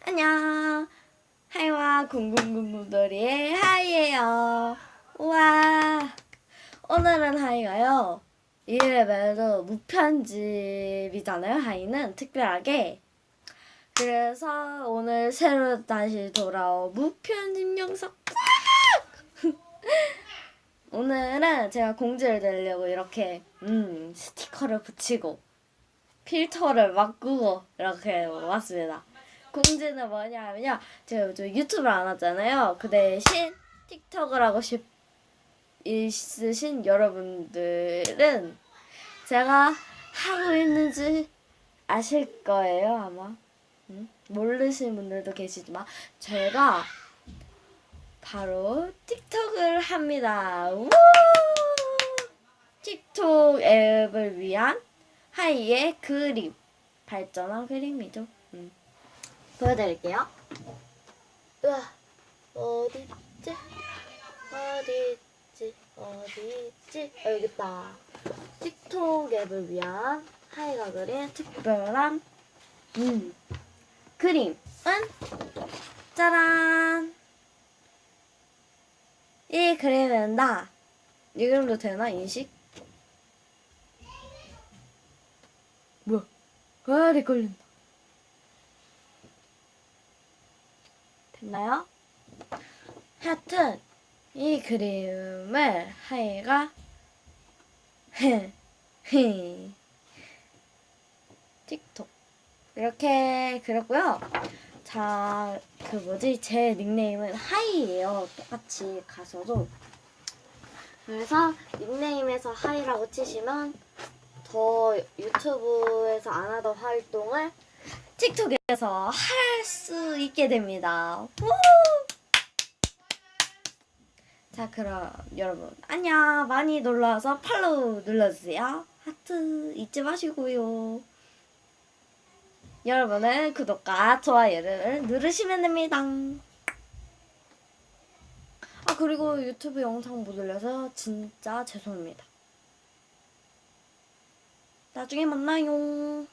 안녕. 하이와 궁금궁금돌이의 하이예요. 우와. 오늘은 하이가요. 2레벨도 무편집이잖아요. 하이는 특별하게. 그래서 오늘 새로 다시 돌아온 무편집 영상. 오늘은 제가 공지를 내려고 이렇게 스티커를 붙이고 필터를 바꾸고 이렇게 왔습니다. 공지는 뭐냐면요. 제가 요즘 유튜브를 안 하잖아요. 그 대신 틱톡을 하고 있으신 여러분들은 제가 하고 있는지 아실 거예요, 아마. 모르시는 분들도 계시지만 제가 바로 틱톡을 합니다. 우! 틱톡 앱을 위한 하이의 그림. 발전한 그림이죠. 보여드릴게요. 으아, 어디있지? 어디있지? 여기 있다. 틱톡 앱을 위한 하이가 그린 특별한 그림은 짜란! 이 그림은 이 그림도 되나? 인식? 뭐야? 렉 걸린다. 됐나요? 하여튼 이 그림을 하이가 틱톡 이렇게 그렸고요. 자, 제 닉네임은 하이예요. 똑같이 가서도. 그래서 닉네임에서 하이라고 치시면 더 유튜브에서 안 하던 활동을 틱톡에서 할 수 있게 됩니다. 자, 그럼 여러분 안녕. 많이 놀러와서 팔로우 눌러주세요. 하트 잊지 마시고요. 여러분은 구독과 좋아요를 누르시면 됩니다. 그리고 유튜브 영상 못 올려서 진짜 죄송합니다. 나중에 만나요.